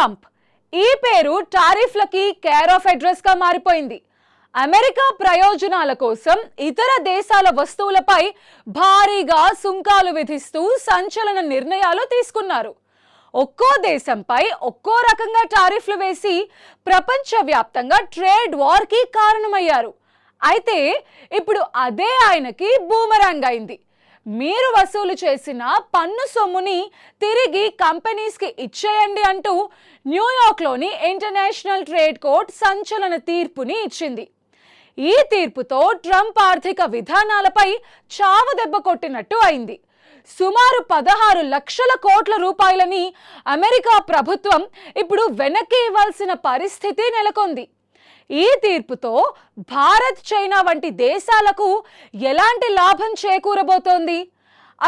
Trump. ఈ పేరు టారిఫ్లకి care of address గా మారిపోయింది. అమెరికా ప్రయోజనాల కోసం ఇతర దేశాల వస్తువులపై భారీగా సుంకాలు విధిస్తూ సంచలన నిర్ణయాలు తీసుకున్నారు. ఒక్కో దేశంపై ఒక్కో రకంగా టారిఫ్లు వేసి ప్రపంచవ్యాప్తంగా ట్రేడ్ వార్ కి కారణమయ్యారు. అయితే ఇప్పుడు అదే ఆయనకి బూమరాంగ్ అయింది. మీరు వసూలు చేసిన పన్ను సొమ్ముని తిరిగి కంపెనీస్కి ఇచ్చేయండి అంటూ న్యూయార్క్లోని ఇంటర్నేషనల్ ట్రేడ్ కోర్ట్ సంచలన తీర్పుని ఇచ్చింది. ఈ తీర్పుతో ట్రంప్ ఆర్థిక విధానాలపై చావు దెబ్బ కొట్టినట్టు అయింది. సుమారు 16 లక్షల కోట్ల రూపాయలని అమెరికా ప్రభుత్వం ఇప్పుడు వెనక్కి ఇవ్వాల్సిన పరిస్థితి నెలకొంది. ఈ తీర్పుతో భారత్, చైనా వంటి దేశాలకు ఎలాంటి లాభం చేకూరబోతోంది?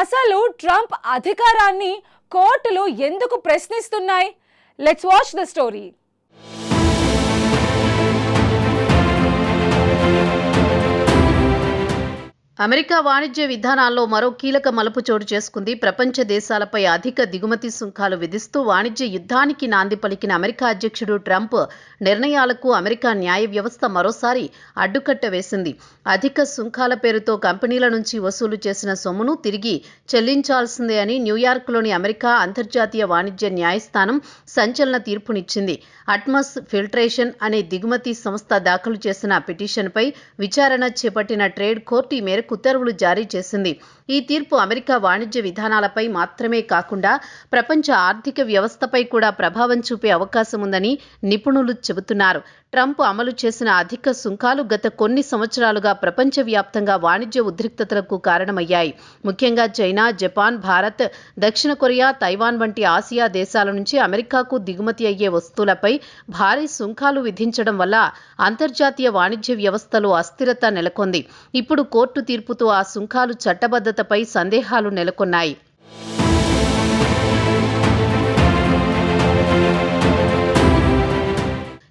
అసలు ట్రంప్ అధికారాన్ని కోర్టులు ఎందుకు ప్రశ్నిస్తున్నాయి? Let's watch the story. America వాణిజ్య విధానాల్లో మరో కీలక మలుపు చోటు చేసుకుంది. ప్రపంచ దేశాలపై అధిక దిగుమతి సుంకాలు విధిస్తూ వాణిజ్య యుద్ధానికి నాంది పలికిన అమెరికా అధ్యక్షుడు ట్రంప్ నిర్ణయాలకు అమెరికా న్యాయ వ్యవస్థ మరోసారి అడ్డుకట్ట వేసింది. అధిక సుంకాల పేరుతో కంపెనీల నుంచి వసూలు చేసిన సొమ్మును తిరిగి చెల్లించాల్సిందే అని న్యూయార్క్లోని అమెరికా అంతర్జాతీయ వాణిజ్య న్యాయస్థానం సంచలన తీర్పునిచ్చింది. అట్మస్ ఫిల్ట్రేషన్ అనే దిగుమతి సంస్థ దాఖలు చేసిన పిటిషన్పై విచారణ చేపట్టిన ట్రేడ్ కోర్టు ఈ మేరకు ఉత్తర్వులు జారీ చేసింది. ఈ తీర్పు అమెరికా వాణిజ్య విధానాలపై మాత్రమే కాకుండా ప్రపంచ ఆర్థిక వ్యవస్థపై కూడా ప్రభావం చూపే అవకాశం ఉందని నిపుణులు చెబుతున్నారు. ట్రంప్ అమలు చేసిన అధిక సుంకాలు గత కొన్ని సంవత్సరాలుగా ప్రపంచవ్యాప్తంగా వాణిజ్య ఉద్రిక్తతలకు కారణమయ్యాయి. ముఖ్యంగా చైనా, జపాన్, భారత్, దక్షిణ కొరియా, తైవాన్ వంటి ఆసియా దేశాల నుంచి అమెరికాకు దిగుమతి అయ్యే వస్తువులపై భారీ సుంకాలు విధించడం వల్ల అంతర్జాతీయ వాణిజ్య వ్యవస్థలో అస్థిరత నెలకొంది. ఇప్పుడు కోర్టు తీర్పుతో ఆ సుంకాలు చట్టబద్ధతపై సందేహాలు నెలకొన్నాయి.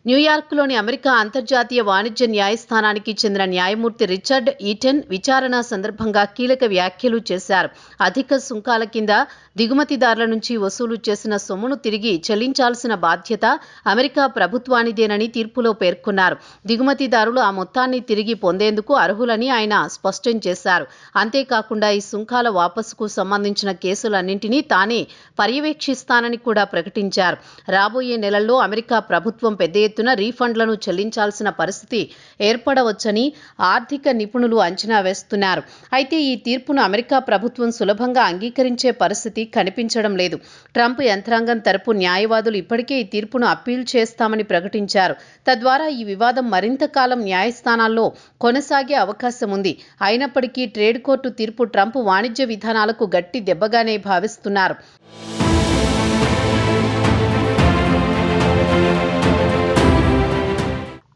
న్యూయార్క్లోని అమెరికా అంతర్జాతీయ వాణిజ్య న్యాయస్థానానికి చెందిన న్యాయమూర్తి రిచర్డ్ ఈటెన్ విచారణ సందర్భంగా కీలక వ్యాఖ్యలు చేశారు. అధిక సుంకాల కింద దిగుమతిదారుల నుంచి వసూలు చేసిన సొమ్మును తిరిగి చెల్లించాల్సిన బాధ్యత అమెరికా ప్రభుత్వానిదేనని తీర్పులో పేర్కొన్నారు. దిగుమతిదారులు ఆ మొత్తాన్ని తిరిగి పొందేందుకు అర్హులని ఆయన స్పష్టం చేశారు. అంతేకాకుండా ఈ సుంకాల వాపసుకు సంబంధించిన కేసులన్నింటినీ తానే పర్యవేక్షిస్తానని కూడా ప్రకటించారు. రాబోయే నెలల్లో అమెరికా ప్రభుత్వం పెద్ద ఎత్తున రీఫండ్లను చెల్లించాల్సిన పరిస్థితి ఏర్పడవచ్చని ఆర్థిక నిపుణులు అంచనా వేస్తున్నారు. అయితే ఈ తీర్పును అమెరికా ప్రభుత్వం సులభంగా అంగీకరించే పరిస్థితి కనిపించడం లేదు. ట్రంప్ యంత్రాంగం తరపు న్యాయవాదులు ఇప్పటికే ఈ తీర్పును అప్పీల్ చేస్తామని ప్రకటించారు. తద్వారా ఈ వివాదం మరింత కాలం న్యాయస్థానాల్లో కొనసాగే అవకాశం ఉంది. అయినప్పటికీ ట్రేడ్ కోర్టు తీర్పు ట్రంప్ వాణిజ్య విధానాలకు గట్టి దెబ్బగానే భావిస్తున్నారు.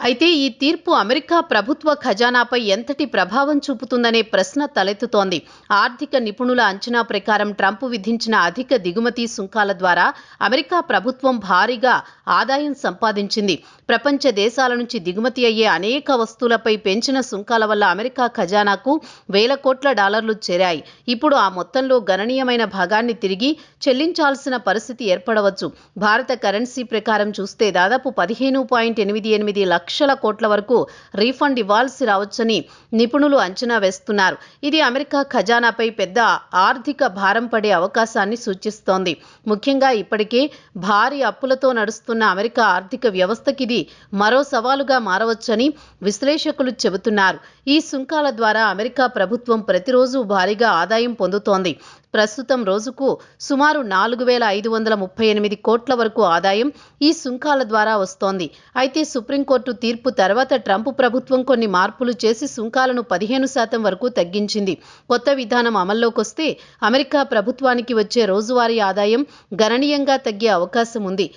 అయితే ఈ తీర్పు అమెరికా ప్రభుత్వ ఖజానాపై ఎంతటి ప్రభావం చూపుతుందనే ప్రశ్న తలెత్తుతోంది. ఆర్థిక నిపుణుల అంచనా ప్రకారం ట్రంప్ విధించిన అధిక దిగుమతి సుంకాల ద్వారా అమెరికా ప్రభుత్వం భారీగా ఆదాయం సంపాదించింది. ప్రపంచ దేశాల నుంచి దిగుమతి అయ్యే అనేక వస్తువులపై పెంచిన సుంకాల వల్ల అమెరికా ఖజానాకు వేల కోట్ల డాలర్లు చేరాయి. ఇప్పుడు ఆ మొత్తంలో గణనీయమైన భాగాన్ని తిరిగి చెల్లించాల్సిన పరిస్థితి ఏర్పడవచ్చు. భారత కరెన్సీ ప్రకారం చూస్తే దాదాపు 15.88 లక్షల కోట్ల వరకు రీఫండ్ ఇవ్వాల్సి రావచ్చని నిపుణులు అంచనా వేస్తున్నారు. ఇది అమెరికా ఖజానాపై పెద్ద ఆర్థిక భారం పడే అవకాశాన్ని సూచిస్తోంది. ముఖ్యంగా ఇప్పటికే భారీ అప్పులతో నడుస్తున్న అమెరికా ఆర్థిక వ్యవస్థకి ఇది మరో సవాలుగా మారవచ్చని విశ్లేషకులు చెబుతున్నారు. ఈ సుంకాల ద్వారా అమెరికా ప్రభుత్వం ప్రతిరోజు భారీగా ఆదాయం పొందుతోంది. ప్రస్తుతం రోజుకు సుమారు 4,538 కోట్ల వరకు ఆదాయం ఈ సుంకాల ద్వారా వస్తోంది. అయితే సుప్రీంకోర్టు తీర్పు తర్వాత ట్రంప్ ప్రభుత్వం కొన్ని మార్పులు చేసి సుంకాలను 15% వరకు తగ్గించింది. కొత్త విధానం అమల్లోకొస్తే అమెరికా ప్రభుత్వానికి వచ్చే రోజువారీ ఆదాయం గణనీయంగా తగ్గే అవకాశం ఉంది.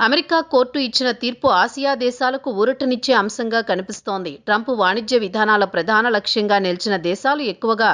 అమెరికా కోర్టు ఇచ్చిన తీర్పు ఆసియా దేశాలకు ఊరటనిచ్చే అంశంగా కనిపిస్తోంది. ట్రంప్ వాణిజ్య విధానాల ప్రధాన లక్ష్యంగా నిలిచిన దేశాలు ఎక్కువగా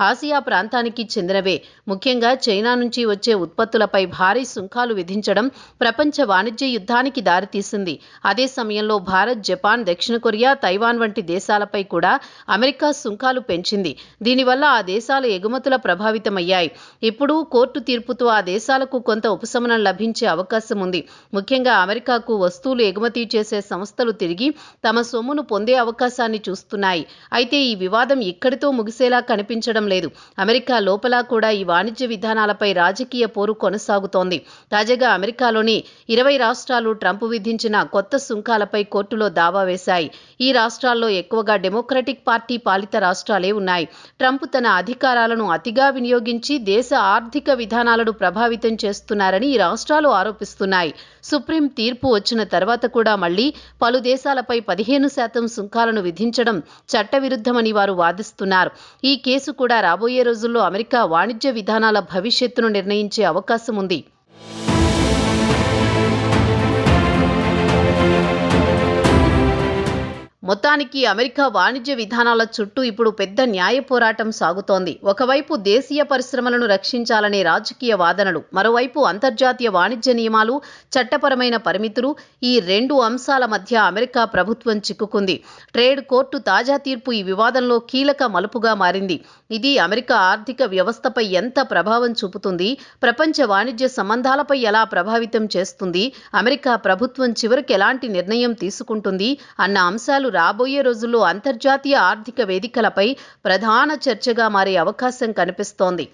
ఆసియా ప్రాంతానికి చెందినవే. ముఖ్యంగా చైనా నుంచి వచ్చే ఉత్పత్తులపై భారీ సుంకాలు విధించడం ప్రపంచ వాణిజ్య యుద్ధానికి దారితీసింది. అదే సమయంలో భారత్, జపాన్, దక్షిణ కొరియా, తైవాన్ వంటి దేశాలపై కూడా అమెరికా సుంకాలు పెంచింది. దీనివల్ల ఆ దేశాల ఎగుమతుల ప్రభావితమయ్యాయి. ఇప్పుడు కోర్టు తీర్పుతో ఆ దేశాలకు కొంత ఉపశమనం లభించే అవకాశం ఉంది. ముఖ్యంగా అమెరికాకు వస్తువులు ఎగుమతి చేసే సంస్థలు తిరిగి తమ సొమ్మును పొందే అవకాశాన్ని చూస్తున్నాయి. అయితే ఈ వివాదం ఇక్కడితో ముగిసేలా కనిపించడం లేదు. అమెరికా లోపల కూడా ఈ వాణిజ్య విధానాలపై రాజకీయ పోరు కొనసాగుతోంది. తాజాగా అమెరికాలోని 20 రాష్ట్రాలు ట్రంప్ విధించిన కొత్త సుంకాలపై కోర్టులో దావా వేశాయి. ఈ రాష్ట్రాల్లో ఎక్కువగా డెమోక్రటిక్ పార్టీ పాలిత రాష్ట్రాలే ఉన్నాయి. ట్రంప్ తన అధికారాలను అతిగా వినియోగించి దేశ ఆర్థిక విధానాలను ప్రభావితం చేస్తున్నారని ఈ రాష్ట్రాలు ఆరోపిస్తున్నాయి. సుప్రీం తీర్పు వచ్చిన తర్వాత కూడా మళ్లీ పలు దేశాలపై 15% సుంకాలను విధించడం చట్టవిరుద్ధమని వారు వాదిస్తున్నారు. ఈ కేసు కూడా రాబోయే రోజుల్లో అమెరికా వాణిజ్య విధానాల భవిష్యత్తును నిర్ణయించే అవకాశం ఉంది. మొత్తానికి అమెరికా వాణిజ్య విధానాల చుట్టూ ఇప్పుడు పెద్ద న్యాయ పోరాటం సాగుతోంది. ఒకవైపు దేశీయ పరిశ్రమలను రక్షించాలనే రాజకీయ వాదనలు, మరోవైపు అంతర్జాతీయ వాణిజ్య నియమాలు, చట్టపరమైన పరిమితులు. ఈ రెండు అంశాల మధ్య అమెరికా ప్రభుత్వం చిక్కుకుంది. ట్రేడ్ కోర్టు తాజా తీర్పు ఈ వివాదంలో కీలక మలుపుగా మారింది. ఇది అమెరికా ఆర్థిక వ్యవస్థపై ఎంత ప్రభావం చూపుతుంది, ప్రపంచ వాణిజ్య సంబంధాలపై ఎలా ప్రభావితం చేస్తుంది, అమెరికా ప్రభుత్వం చివరికి ఎలాంటి నిర్ణయం తీసుకుంటుంది అన్న అంశాలు రాబోయే రోజుల్లో అంతర్జాతీయ ఆర్థిక వేదికలపై ప్రధాన చర్చగా మారే అవకాశం కనిపిస్తోంది.